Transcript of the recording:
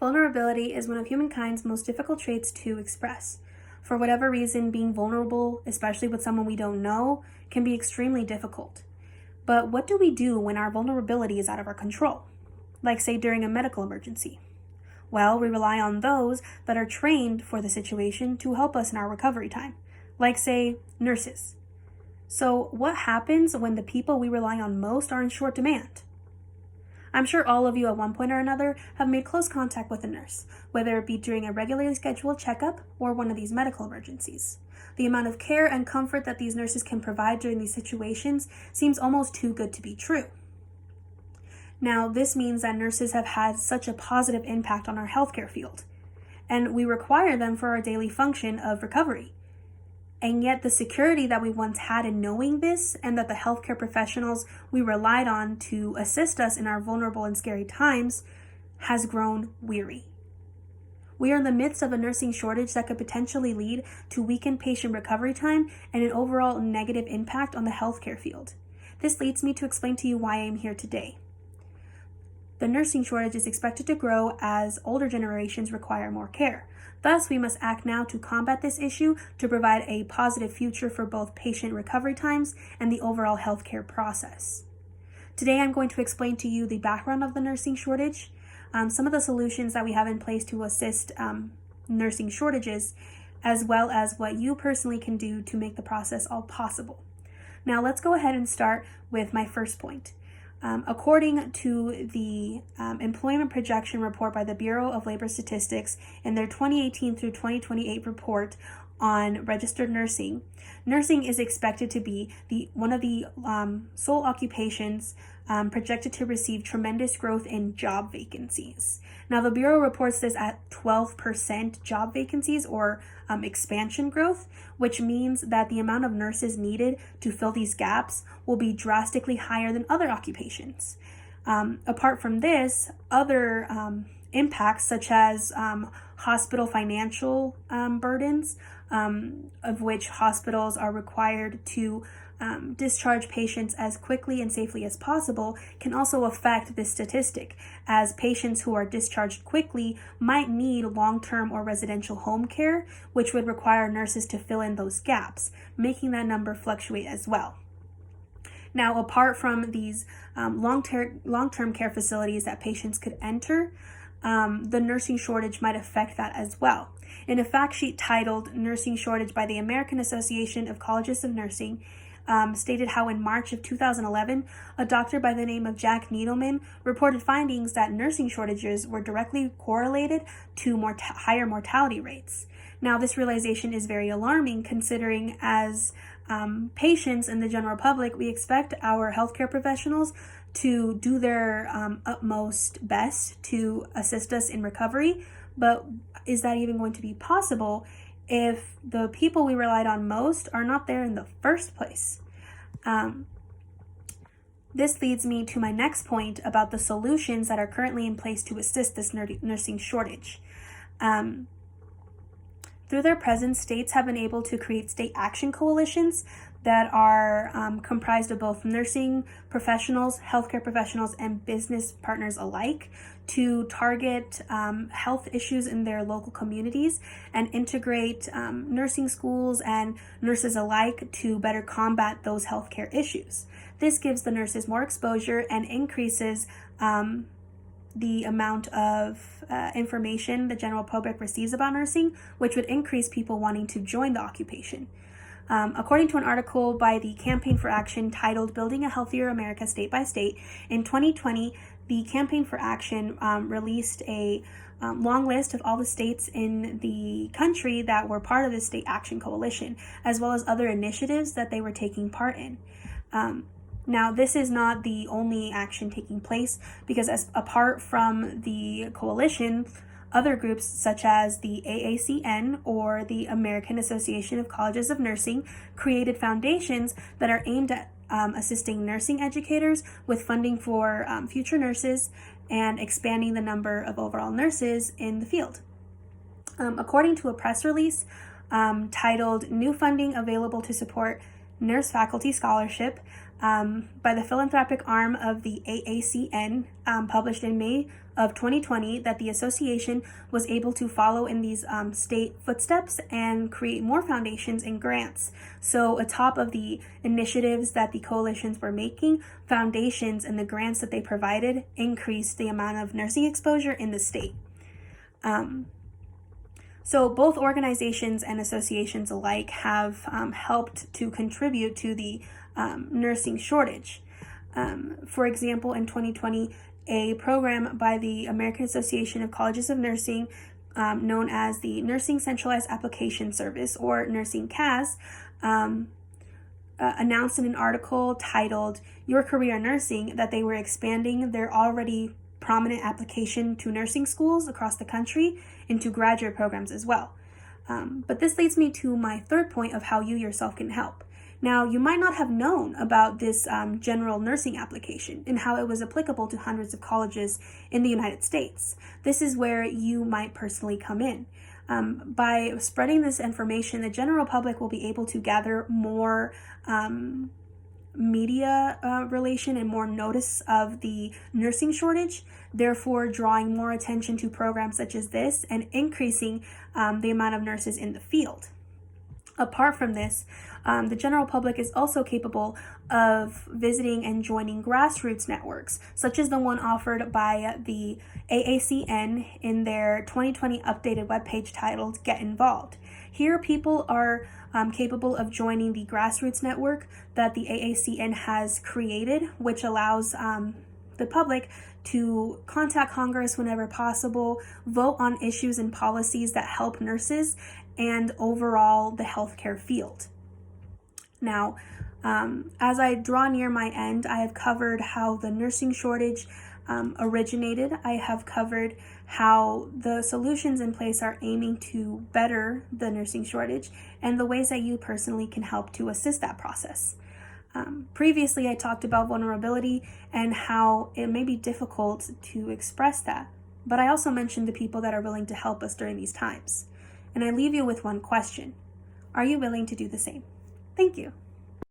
Vulnerability is one of humankind's most difficult traits to express. For whatever reason, being vulnerable, especially with someone we don't know, can be extremely difficult. But what do we do when our vulnerability is out of our control? Like, say, during a medical emergency. Well, we rely on those that are trained for the situation to help us in our recovery time. Like, say, nurses. So what happens when the people we rely on most are in short demand? I'm sure all of you at one point or another have made close contact with a nurse, whether it be during a regularly scheduled checkup or one of these medical emergencies. The amount of care and comfort that these nurses can provide during these situations seems almost too good to be true. Now, this means that nurses have had such a positive impact on our healthcare field, and we require them for our daily function of recovery. And yet the security that we once had in knowing this, and that the healthcare professionals we relied on to assist us in our vulnerable and scary times, has grown weary. We are in the midst of a nursing shortage that could potentially lead to weakened patient recovery time and an overall negative impact on the healthcare field. This leads me to explain to you why I am here today. The nursing shortage is expected to grow as older generations require more care. Thus, we must act now to combat this issue to provide a positive future for both patient recovery times and the overall healthcare process. Today, I'm going to explain to you the background of the nursing shortage, some of the solutions that we have in place to assist nursing shortages, as well as what you personally can do to make the process all possible. Now, let's go ahead and start with my first point. According to the Employment Projection Report by the Bureau of Labor Statistics in their 2018 through 2028 report on registered nursing, nursing is expected to be one of the sole occupations projected to receive tremendous growth in job vacancies. Now, the Bureau reports this at 12% job vacancies or expansion growth, which means that the amount of nurses needed to fill these gaps will be drastically higher than other occupations. Apart from this, other impacts such as hospital financial burdens, of which hospitals are required to discharge patients as quickly and safely as possible, can also affect this statistic, as patients who are discharged quickly might need long-term or residential home care, which would require nurses to fill in those gaps, making that number fluctuate as well. Now, apart from these long-term care facilities that patients could enter, the nursing shortage might affect that as well. In a fact sheet titled "Nursing Shortage" by the American Association of Colleges of Nursing, stated how in March of 2011, a doctor by the name of Jack Needleman reported findings that nursing shortages were directly correlated to higher mortality rates. Now, this realization is very alarming, considering as patients and the general public, we expect our healthcare professionals to do their utmost best to assist us in recovery. But is that even going to be possible if the people we relied on most are not there in the first place? This leads me to my next point about the solutions that are currently in place to assist this nursing shortage. Through their presence, states have been able to create state action coalitions that are comprised of both nursing professionals, healthcare professionals, and business partners alike to target health issues in their local communities and integrate nursing schools and nurses alike to better combat those healthcare issues. This gives the nurses more exposure and increases the amount of information the general public receives about nursing, which would increase people wanting to join the occupation. According to an article by the Campaign for Action titled "Building a Healthier America State by State," in 2020, the Campaign for Action released a long list of all the states in the country that were part of the State Action Coalition, as well as other initiatives that they were taking part in. Now, this is not the only action taking place, because apart from the coalition, other groups such as the AACN or the American Association of Colleges of Nursing created foundations that are aimed at assisting nursing educators with funding for future nurses and expanding the number of overall nurses in the field. According to a press release titled "New Funding Available to Support Nurse Faculty Scholarship," by the philanthropic arm of the AACN, published in May of 2020, that the association was able to follow in these state footsteps and create more foundations and grants. So atop of the initiatives that the coalitions were making, foundations and the grants that they provided increased the amount of nursing exposure in the state. So both organizations and associations alike have helped to contribute to the nursing shortage. For example, in 2020, a program by the American Association of Colleges of Nursing, known as the Nursing Centralized Application Service, or Nursing CAS, announced in an article titled "Your Career Nursing" that they were expanding their already prominent application to nursing schools across the country into graduate programs as well. But this leads me to my third point of how you yourself can help. Now, you might not have known about this general nursing application and how it was applicable to hundreds of colleges in the United States. This is where you might personally come in. By spreading this information, the general public will be able to gather more media relation and more notice of the nursing shortage, therefore drawing more attention to programs such as this and increasing the amount of nurses in the field. Apart from this, the general public is also capable of visiting and joining grassroots networks, such as the one offered by the AACN in their 2020 updated webpage titled Get Involved. Here, people are capable of joining the grassroots network that the AACN has created, which allows the public to contact Congress whenever possible, vote on issues and policies that help nurses and overall the healthcare field. Now, as I draw near my end, I have covered how the nursing shortage originated. I have covered how the solutions in place are aiming to better the nursing shortage and the ways that you personally can help to assist that process. Previously, I talked about vulnerability and how it may be difficult to express that, but I also mentioned the people that are willing to help us during these times. And I leave you with one question. Are you willing to do the same? Thank you.